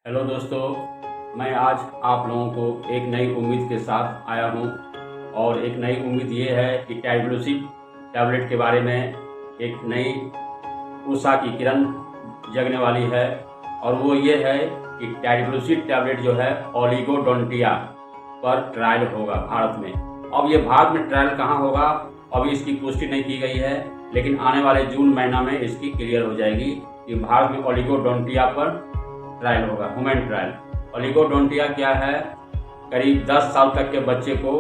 Hello दोस्तों, मैं आज आप लोगों को एक नई उम्मीद के साथ आया हूं और एक नई उम्मीद ये है कि टैबलेट टैबलेट के बारे में एक नई उषा की किरण जगने वाली है। और वो ये है कि टैबलेट टैबलेट जो है ओलिगोडोंटिया पर ट्रायल होगा भारत में। अब ये भारत में ट्रायल कहाँ होगा अभी इसकी पुष्टि नहीं की गई है, लेकिन आने वाले जून महीना में इसकी क्लियर हो जाएगी कि भारत में ओलिगोडोंटिया पर ट्रायल होगा, ह्यूमन ट्रायल। ओलिगोडोंटिया क्या है? करीब 10 साल तक के बच्चे को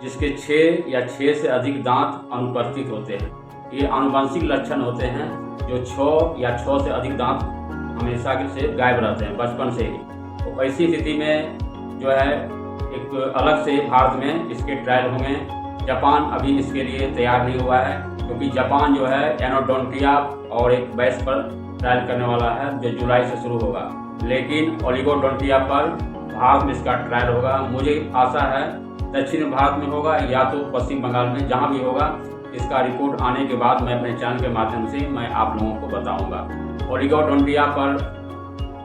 जिसके 6 या 6 से अधिक दांत अनुपस्थित होते हैं, ये आनुवंशिक लक्षण होते हैं जो 6 या 6 से अधिक दांत हमेशा से गायब रहते हैं बचपन से ही। तो ऐसी स्थिति में जो है एक अलग से भारत में इसके ट्रायल होंगे। जापान अभी इसके लिए तैयार नहीं हुआ है, क्योंकि जापान जो है एनोडोंटिया और एक बैच पर ट्रायल करने वाला है जो जुलाई से शुरू होगा, लेकिन ओलिगोडोंटिया पर भारत में इसका ट्रायल होगा। मुझे आशा है दक्षिण भारत में होगा या तो पश्चिम बंगाल में, जहां भी होगा इसका रिपोर्ट आने के बाद मैं अपने चैनल के माध्यम से मैं आप लोगों को बताऊंगा। ओलिगोडोंटिया पर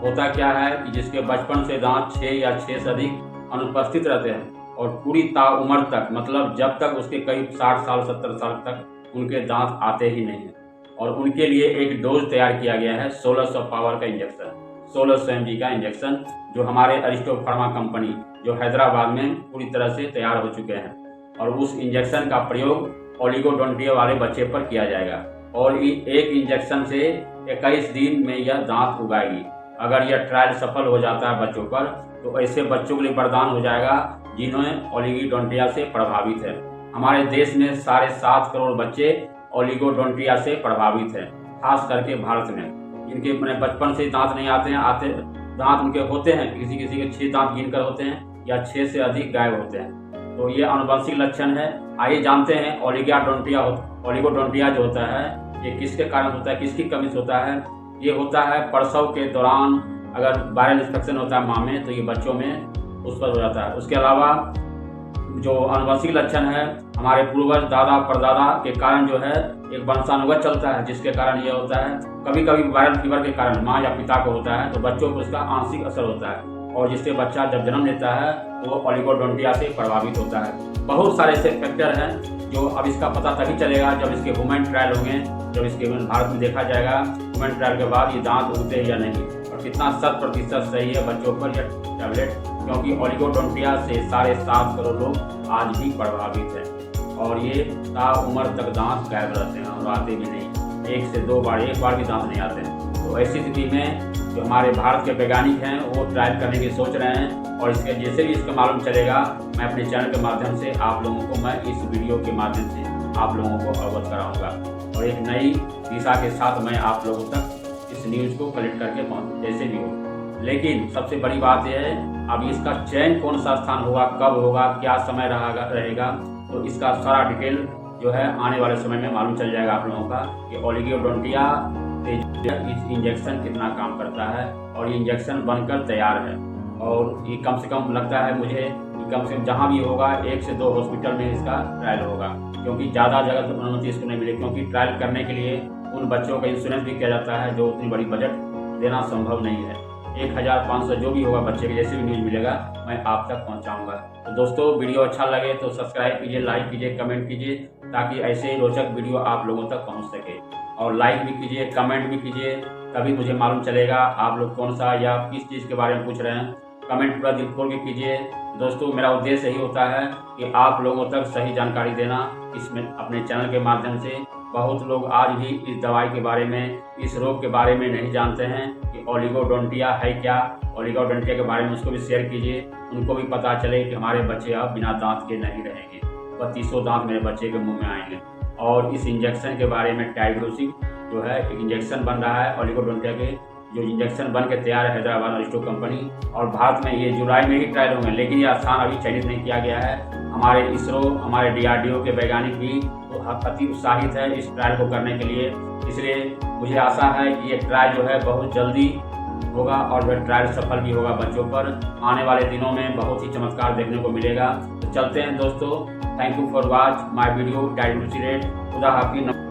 होता क्या है कि जिसके बचपन से दांत 6 या 6 से अधिक अनुपस्थित रहते हैं और पूरी ताउम्र तक, मतलब जब तक उसके करीब 60 साल 70 साल तक उनके दांत आते ही नहीं हैं, और उनके लिए एक डोज तैयार किया गया है 1600 पावर का इंजेक्शन, 1600 mg का इंजेक्शन, जो हमारे अरिस्टो फार्मा कंपनी जो हैदराबाद में पूरी तरह से तैयार हो चुके हैं। और उस इंजेक्शन का प्रयोग ओलिगोडोंटिया वाले बच्चे पर किया जाएगा और एक इंजेक्शन से 21 दिन में यह दांत उगाएगी। अगर यह ट्रायल सफल हो जाता है बच्चों पर, तो ऐसे बच्चों के लिए वरदान हो जाएगा जिन्हें ओलिगोडोंटिया से प्रभावित है। हमारे देश में 7.5 करोड़ बच्चे ओलिगोडोंटिया से प्रभावित है, खास करके भारत में। जिनके मैंने बचपन से दांत नहीं आते हैं, दांत उनके होते हैं, किसी किसी के 6 दांत गिनकर होते हैं या 6 से अधिक गायब होते हैं। तो ये आनुवंशिक लक्षण है। आइए जानते हैं ओलिगोडोंटिया जो होता है ये किसके कारण होता है, किसकी कमी से होता है। ये होता है प्रसव के दौरान, अगर वायरल इन्फेक्शन होता है माँ में तो ये बच्चों में उस पर हो जाता है। उसके अलावा जो आनुवंशिक लक्षण है, हमारे पूर्वज दादा परदादा के कारण जो है एक वंशानुगत चलता है, जिसके कारण यह होता है। कभी कभी वायरल फीवर के कारण माँ या पिता को होता है तो बच्चों को उसका आंशिक असर होता है, और जिससे बच्चा जब जन्म लेता है तो वो ओलिगोडोंटिया से प्रभावित होता है। बहुत सारे ऐसे फैक्टर हैं जो अब इसका पता तभी चलेगा जब इसके ह्यूमन ट्रायल होंगे, जब इसके भारत में देखा जाएगा ह्यूमन ट्रायल के बाद ये दांत उगते हैं या नहीं, और कितना 100% सही है बच्चों पर यह टैबलेट। क्योंकि ओलिगोडोंटिया से 7.5 करोड़ लोग आज भी प्रभावित हैं और ये ताउम्र तक दांत गायब रहते हैं और आते भी नहीं, 1 से 2 बार, एक बार भी दांत नहीं आते हैं। तो ऐसी स्थिति में जो हमारे भारत के वैज्ञानिक हैं वो ट्रायल करने की सोच रहे हैं, और इसके जैसे भी इसका मालूम चलेगा मैं अपने चैनल के माध्यम से आप लोगों को, मैं इस वीडियो के माध्यम से आप लोगों को अवगत कराऊंगा और एक नई दिशा के साथ मैं आप लोगों तक इस न्यूज़ को कलेक्ट करके पहुँचूँ जैसे भी हो। लेकिन सबसे बड़ी बात यह है अब इसका चयन कौन सा स्थान होगा, कब होगा, क्या समय रहेगा, तो इसका सारा डिटेल जो है आने वाले समय में मालूम चल जाएगा आप लोगों का कि ओलिगोडोंटिया इस इंजेक्शन कितना काम करता है। और ये इंजेक्शन बनकर तैयार है और ये कम से कम लगता है मुझे कि कम से कम जहाँ भी होगा 1 से 2 हॉस्पिटल में इसका ट्रायल होगा, क्योंकि ज़्यादा जगह तो अनुमति इसको नहीं मिले, क्योंकि ट्रायल करने के लिए उन बच्चों का इंश्योरेंस भी किया जाता है जो उतनी बड़ी बजट देना संभव नहीं है। 1500 जो भी होगा बच्चे के, जैसे भी न्यूज़ मिलेगा मैं आप तक पहुंचाऊंगा। तो दोस्तों वीडियो अच्छा लगे तो सब्सक्राइब कीजिए, लाइक कीजिए, कमेंट कीजिए, ताकि ऐसे ही रोचक वीडियो आप लोगों तक पहुंच सके। और लाइक भी कीजिए, कमेंट भी कीजिए, तभी मुझे मालूम चलेगा आप लोग कौन सा या किस चीज़ के बारे में पूछ रहे हैं। कमेंट पूरा दिल खोल के कीजिए। दोस्तों मेरा उद्देश्य यही होता है कि आप लोगों तक सही जानकारी देना इसमें अपने चैनल के माध्यम से। बहुत लोग आज भी इस दवाई के बारे में, इस रोग के बारे में नहीं जानते हैं कि ओलिगोडोंटिया है क्या। ओलिगोडोंटिया के बारे में उसको भी शेयर कीजिए, उनको भी पता चले कि हमारे बच्चे अब बिना दांत के नहीं रहेंगे, 3200 दांत मेरे बच्चे के मुंह में आएंगे। और इस इंजेक्शन के बारे में टैबलेट जो है एक इंजेक्शन बन रहा है ओलिगोडोंटिया के, जो इंजेक्शन बन के तैयार है हैदराबाद अरिस्टो कंपनी, और भारत में ये जुलाई में ही ट्रायल होंगे, लेकिन ये स्थान अभी चयनित नहीं किया गया है। हमारे इसरो, हमारे DRDO के वैज्ञानिक भी अति उत्साहित है इस ट्रायल को करने के लिए। इसलिए मुझे आशा है कि ये ट्रायल जो है बहुत जल्दी होगा और वह ट्रायल सफल भी होगा बच्चों पर। आने वाले दिनों में बहुत ही चमत्कार देखने को मिलेगा। तो चलते हैं दोस्तों, thank you for watch my video tablet. खुदा हाफिज़।